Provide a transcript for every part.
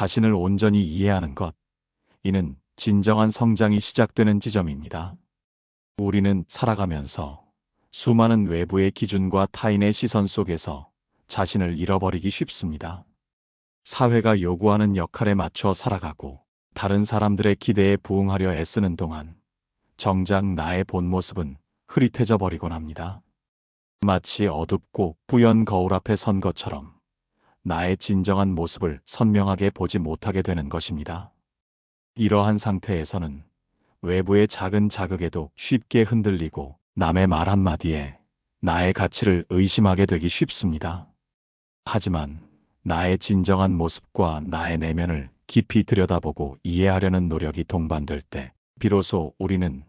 자신을 온전히 이해하는 것, 이는 진정한 성장이 시작되는 지점입니다. 우리는 살아가면서 수많은 외부의 기준과 타인의 시선 속에서 자신을 잃어버리기 쉽습니다. 사회가 요구하는 역할에 맞춰 살아가고 다른 사람들의 기대에 부응하려 애쓰는 동안 정작 나의 본 모습은 흐릿해져 버리곤 합니다. 마치 어둡고 뿌연 거울 앞에 선 것처럼 나의 진정한 모습을 선명하게 보지 못하게 되는 것입니다. 이러한 상태에서는 외부의 작은 자극에도 쉽게 흔들리고 남의 말 한마디에 나의 가치를 의심하게 되기 쉽습니다. 하지만 나의 진정한 모습과 나의 내면을 깊이 들여다보고 이해하려는 노력이 동반될 때 비로소 우리는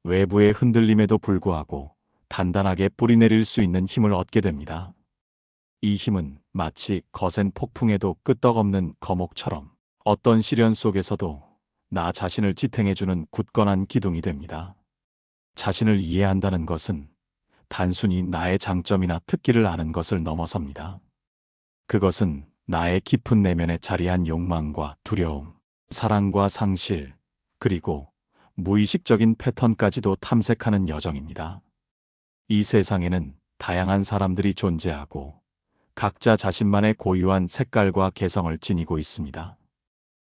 외부의 흔들림에도 불구하고 단단하게 뿌리내릴 수 있는 힘을 얻게 됩니다. 이 힘은 마치 거센 폭풍에도 끄떡없는 거목처럼 어떤 시련 속에서도 나 자신을 지탱해주는 굳건한 기둥이 됩니다. 자신을 이해한다는 것은 단순히 나의 장점이나 특기를 아는 것을 넘어섭니다. 그것은 나의 깊은 내면에 자리한 욕망과 두려움, 사랑과 상실, 그리고 무의식적인 패턴까지도 탐색하는 여정입니다. 이 세상에는 다양한 사람들이 존재하고 각자 자신만의 고유한 색깔과 개성을 지니고 있습니다.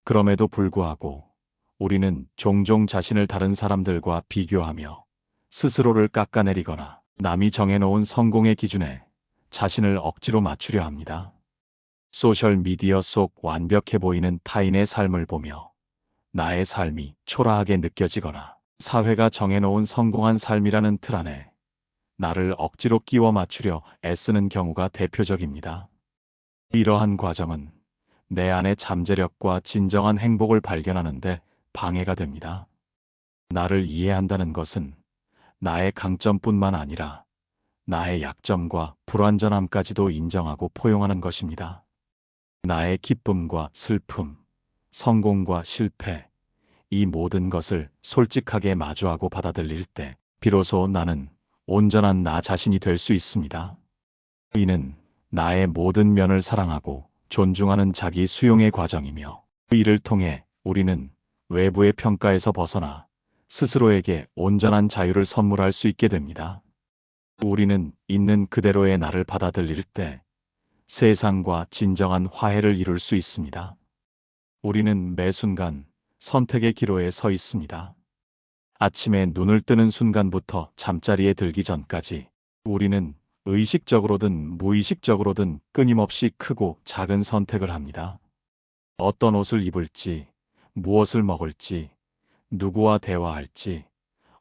그럼에도 불구하고 우리는 종종 자신을 다른 사람들과 비교하며 스스로를 깎아내리거나 남이 정해놓은 성공의 기준에 자신을 억지로 맞추려 합니다. 소셜미디어 속 완벽해 보이는 타인의 삶을 보며 나의 삶이 초라하게 느껴지거나 사회가 정해놓은 성공한 삶이라는 틀 안에 나를 억지로 끼워 맞추려 애쓰는 경우가 대표적입니다. 이러한 과정은 내 안의 잠재력과 진정한 행복을 발견하는데 방해가 됩니다. 나를 이해한다는 것은 나의 강점뿐만 아니라 나의 약점과 불완전함까지도 인정하고 포용하는 것입니다. 나의 기쁨과 슬픔, 성공과 실패, 이 모든 것을 솔직하게 마주하고 받아들일 때 비로소 나는 온전한 나 자신이 될 수 있습니다. 이는 나의 모든 면을 사랑하고 존중하는 자기 수용의 과정이며 이를 통해 우리는 외부의 평가에서 벗어나 스스로에게 온전한 자유를 선물할 수 있게 됩니다. 우리는 있는 그대로의 나를 받아들일 때 세상과 진정한 화해를 이룰 수 있습니다. 우리는 매 순간 선택의 기로에 서 있습니다. 아침에 눈을 뜨는 순간부터 잠자리에 들기 전까지 우리는 의식적으로든 무의식적으로든 끊임없이 크고 작은 선택을 합니다. 어떤 옷을 입을지, 무엇을 먹을지, 누구와 대화할지,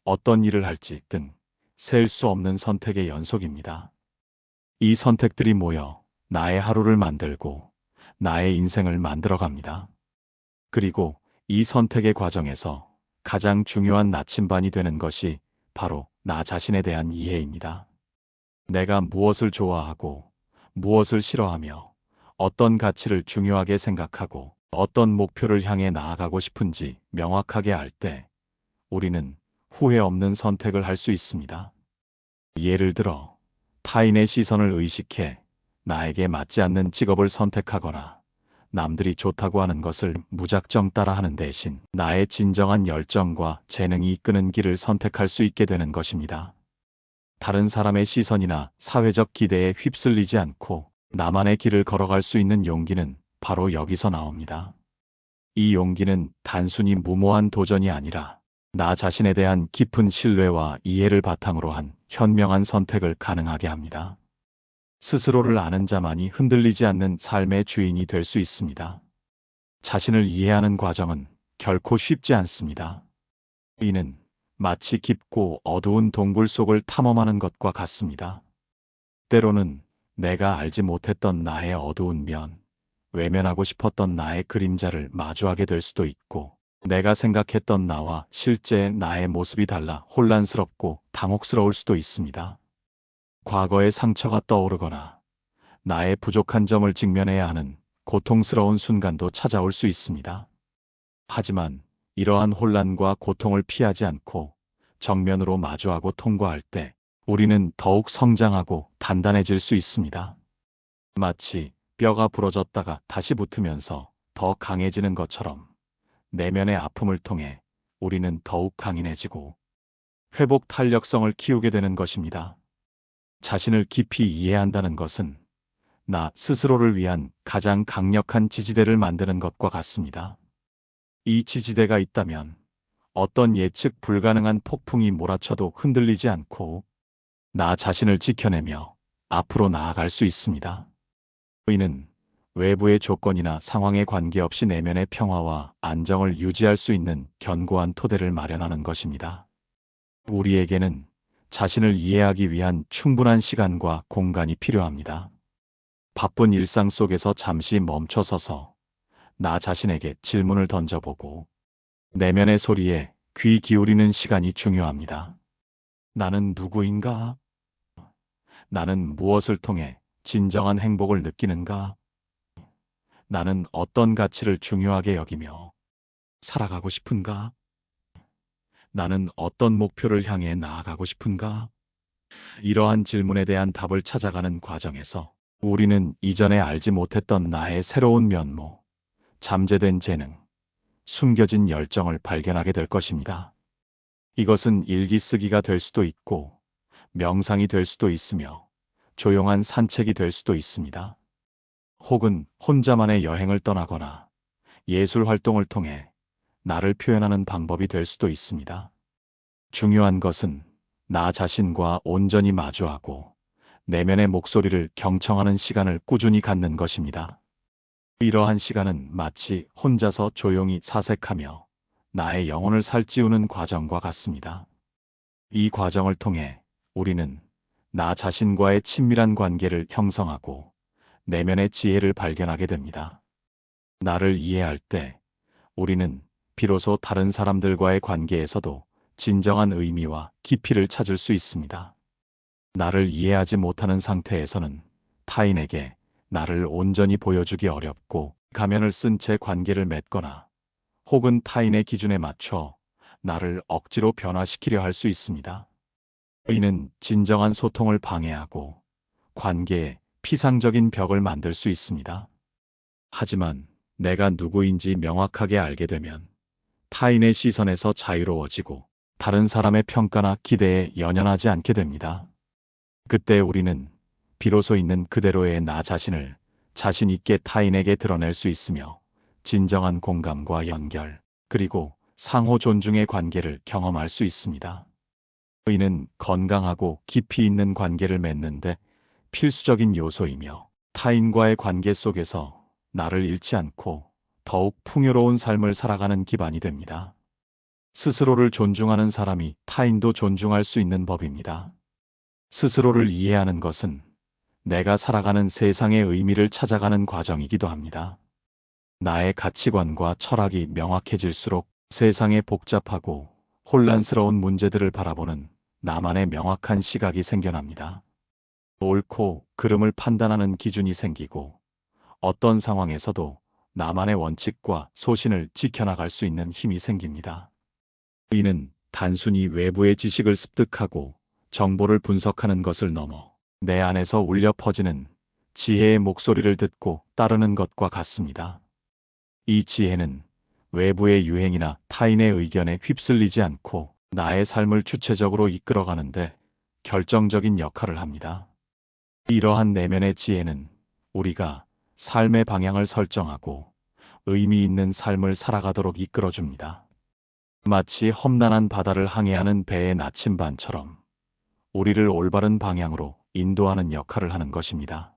어떤 일을 할지 등 셀 수 없는 선택의 연속입니다. 이 선택들이 모여 나의 하루를 만들고 나의 인생을 만들어갑니다. 그리고 이 선택의 과정에서 가장 중요한 나침반이 되는 것이 바로 나 자신에 대한 이해입니다. 내가 무엇을 좋아하고 무엇을 싫어하며 어떤 가치를 중요하게 생각하고 어떤 목표를 향해 나아가고 싶은지 명확하게 알 때 우리는 후회 없는 선택을 할 수 있습니다. 예를 들어 타인의 시선을 의식해 나에게 맞지 않는 직업을 선택하거나 남들이 좋다고 하는 것을 무작정 따라하는 대신 나의 진정한 열정과 재능이 이끄는 길을 선택할 수 있게 되는 것입니다. 다른 사람의 시선이나 사회적 기대에 휩쓸리지 않고 나만의 길을 걸어갈 수 있는 용기는 바로 여기서 나옵니다. 이 용기는 단순히 무모한 도전이 아니라 나 자신에 대한 깊은 신뢰와 이해를 바탕으로 한 현명한 선택을 가능하게 합니다. 스스로를 아는 자만이 흔들리지 않는 삶의 주인이 될 수 있습니다. 자신을 이해하는 과정은 결코 쉽지 않습니다. 이는 마치 깊고 어두운 동굴 속을 탐험하는 것과 같습니다. 때로는 내가 알지 못했던 나의 어두운 면, 외면하고 싶었던 나의 그림자를 마주하게 될 수도 있고, 내가 생각했던 나와 실제 나의 모습이 달라 혼란스럽고 당혹스러울 수도 있습니다. 과거의 상처가 떠오르거나 나의 부족한 점을 직면해야 하는 고통스러운 순간도 찾아올 수 있습니다. 하지만 이러한 혼란과 고통을 피하지 않고 정면으로 마주하고 통과할 때 우리는 더욱 성장하고 단단해질 수 있습니다. 마치 뼈가 부러졌다가 다시 붙으면서 더 강해지는 것처럼 내면의 아픔을 통해 우리는 더욱 강인해지고 회복 탄력성을 키우게 되는 것입니다. 자신을 깊이 이해한다는 것은 나 스스로를 위한 가장 강력한 지지대를 만드는 것과 같습니다. 이 지지대가 있다면 어떤 예측 불가능한 폭풍이 몰아쳐도 흔들리지 않고 나 자신을 지켜내며 앞으로 나아갈 수 있습니다. 이는 외부의 조건이나 상황에 관계없이 내면의 평화와 안정을 유지할 수 있는 견고한 토대를 마련하는 것입니다. 우리에게는 자신을 이해하기 위한 충분한 시간과 공간이 필요합니다. 바쁜 일상 속에서 잠시 멈춰서서 나 자신에게 질문을 던져보고 내면의 소리에 귀 기울이는 시간이 중요합니다. 나는 누구인가? 나는 무엇을 통해 진정한 행복을 느끼는가? 나는 어떤 가치를 중요하게 여기며 살아가고 싶은가? 나는 어떤 목표를 향해 나아가고 싶은가? 이러한 질문에 대한 답을 찾아가는 과정에서 우리는 이전에 알지 못했던 나의 새로운 면모, 잠재된 재능, 숨겨진 열정을 발견하게 될 것입니다. 이것은 일기 쓰기가 될 수도 있고, 명상이 될 수도 있으며, 조용한 산책이 될 수도 있습니다. 혹은 혼자만의 여행을 떠나거나 예술 활동을 통해 나를 표현하는 방법이 될 수도 있습니다. 중요한 것은 나 자신과 온전히 마주하고 내면의 목소리를 경청하는 시간을 꾸준히 갖는 것입니다. 이러한 시간은 마치 혼자서 조용히 사색하며 나의 영혼을 살찌우는 과정과 같습니다. 이 과정을 통해 우리는 나 자신과의 친밀한 관계를 형성하고 내면의 지혜를 발견하게 됩니다. 나를 이해할 때 우리는 비로소 다른 사람들과의 관계에서도 진정한 의미와 깊이를 찾을 수 있습니다. 나를 이해하지 못하는 상태에서는 타인에게 나를 온전히 보여주기 어렵고 가면을 쓴 채 관계를 맺거나 혹은 타인의 기준에 맞춰 나를 억지로 변화시키려 할 수 있습니다. 이는 진정한 소통을 방해하고 관계에 피상적인 벽을 만들 수 있습니다. 하지만 내가 누구인지 명확하게 알게 되면 타인의 시선에서 자유로워지고 다른 사람의 평가나 기대에 연연하지 않게 됩니다. 그때 우리는 비로소 있는 그대로의 나 자신을 자신 있게 타인에게 드러낼 수 있으며 진정한 공감과 연결, 그리고 상호 존중의 관계를 경험할 수 있습니다. 이는 건강하고 깊이 있는 관계를 맺는데 필수적인 요소이며 타인과의 관계 속에서 나를 잃지 않고 더욱 풍요로운 삶을 살아가는 기반이 됩니다. 스스로를 존중하는 사람이 타인도 존중할 수 있는 법입니다. 스스로를 이해하는 것은 내가 살아가는 세상의 의미를 찾아가는 과정이기도 합니다. 나의 가치관과 철학이 명확해질수록 세상의 복잡하고 혼란스러운 문제들을 바라보는 나만의 명확한 시각이 생겨납니다. 옳고 그름을 판단하는 기준이 생기고 어떤 상황에서도 나만의 원칙과 소신을 지켜나갈 수 있는 힘이 생깁니다. 이는 단순히 외부의 지식을 습득하고 정보를 분석하는 것을 넘어 내 안에서 울려 퍼지는 지혜의 목소리를 듣고 따르는 것과 같습니다. 이 지혜는 외부의 유행이나 타인의 의견에 휩쓸리지 않고 나의 삶을 주체적으로 이끌어가는데 결정적인 역할을 합니다. 이러한 내면의 지혜는 우리가 삶의 방향을 설정하고 의미 있는 삶을 살아가도록 이끌어줍니다. 마치 험난한 바다를 항해하는 배의 나침반처럼 우리를 올바른 방향으로 인도하는 역할을 하는 것입니다.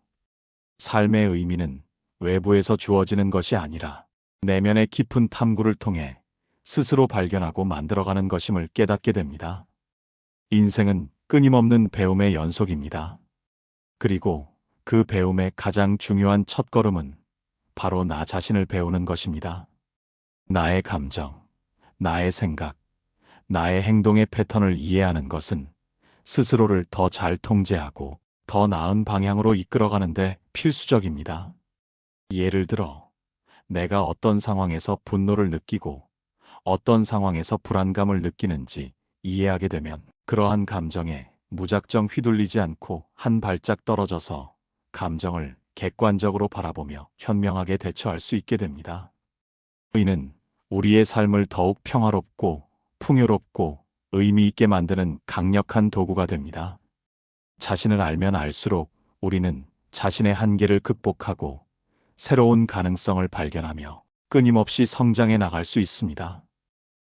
삶의 의미는 외부에서 주어지는 것이 아니라 내면의 깊은 탐구를 통해 스스로 발견하고 만들어가는 것임을 깨닫게 됩니다. 인생은 끊임없는 배움의 연속입니다. 그리고 그 배움의 가장 중요한 첫걸음은 바로 나 자신을 배우는 것입니다. 나의 감정, 나의 생각, 나의 행동의 패턴을 이해하는 것은 스스로를 더 잘 통제하고 더 나은 방향으로 이끌어가는데 필수적입니다. 예를 들어, 내가 어떤 상황에서 분노를 느끼고 어떤 상황에서 불안감을 느끼는지 이해하게 되면 그러한 감정에 무작정 휘둘리지 않고 한 발짝 떨어져서 감정을 객관적으로 바라보며 현명하게 대처할 수 있게 됩니다. 이는 우리의 삶을 더욱 평화롭고 풍요롭고 의미 있게 만드는 강력한 도구가 됩니다. 자신을 알면 알수록 우리는 자신의 한계를 극복하고 새로운 가능성을 발견하며 끊임없이 성장해 나갈 수 있습니다.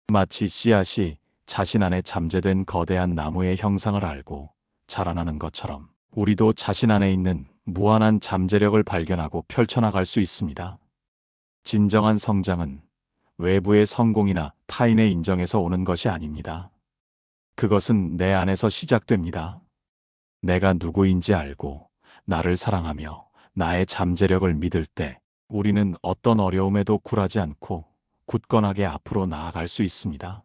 마치 씨앗이 자신 안에 잠재된 거대한 나무의 형상을 알고 자라나는 것처럼 우리도 자신 안에 있는 무한한 잠재력을 발견하고 펼쳐나갈 수 있습니다. 진정한 성장은 외부의 성공이나 타인의 인정에서 오는 것이 아닙니다. 그것은 내 안에서 시작됩니다. 내가 누구인지 알고 나를 사랑하며 나의 잠재력을 믿을 때 우리는 어떤 어려움에도 굴하지 않고 굳건하게 앞으로 나아갈 수 있습니다.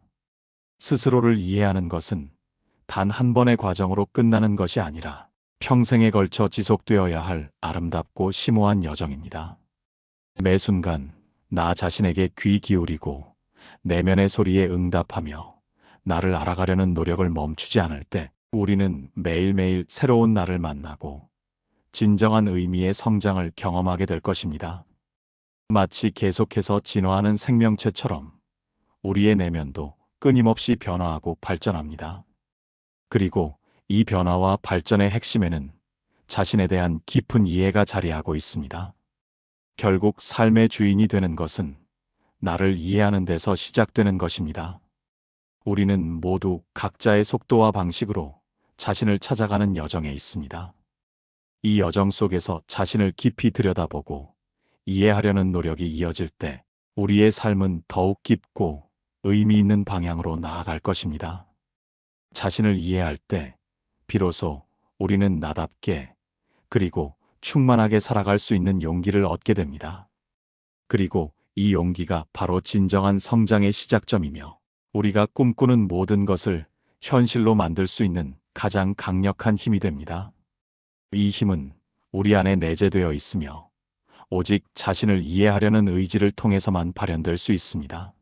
스스로를 이해하는 것은 단 한 번의 과정으로 끝나는 것이 아니라 평생에 걸쳐 지속되어야 할 아름답고 심오한 여정입니다. 매 순간 나 자신에게 귀 기울이고 내면의 소리에 응답하며 나를 알아가려는 노력을 멈추지 않을 때 우리는 매일매일 새로운 나를 만나고 진정한 의미의 성장을 경험하게 될 것입니다. 마치 계속해서 진화하는 생명체처럼 우리의 내면도 끊임없이 변화하고 발전합니다. 그리고 이 변화와 발전의 핵심에는 자신에 대한 깊은 이해가 자리하고 있습니다. 결국 삶의 주인이 되는 것은 나를 이해하는 데서 시작되는 것입니다. 우리는 모두 각자의 속도와 방식으로 자신을 찾아가는 여정에 있습니다. 이 여정 속에서 자신을 깊이 들여다보고 이해하려는 노력이 이어질 때 우리의 삶은 더욱 깊고 의미 있는 방향으로 나아갈 것입니다. 자신을 이해할 때 비로소 우리는 나답게 그리고 충만하게 살아갈 수 있는 용기를 얻게 됩니다. 그리고 이 용기가 바로 진정한 성장의 시작점이며 우리가 꿈꾸는 모든 것을 현실로 만들 수 있는 가장 강력한 힘이 됩니다. 이 힘은 우리 안에 내재되어 있으며 오직 자신을 이해하려는 의지를 통해서만 발현될 수 있습니다.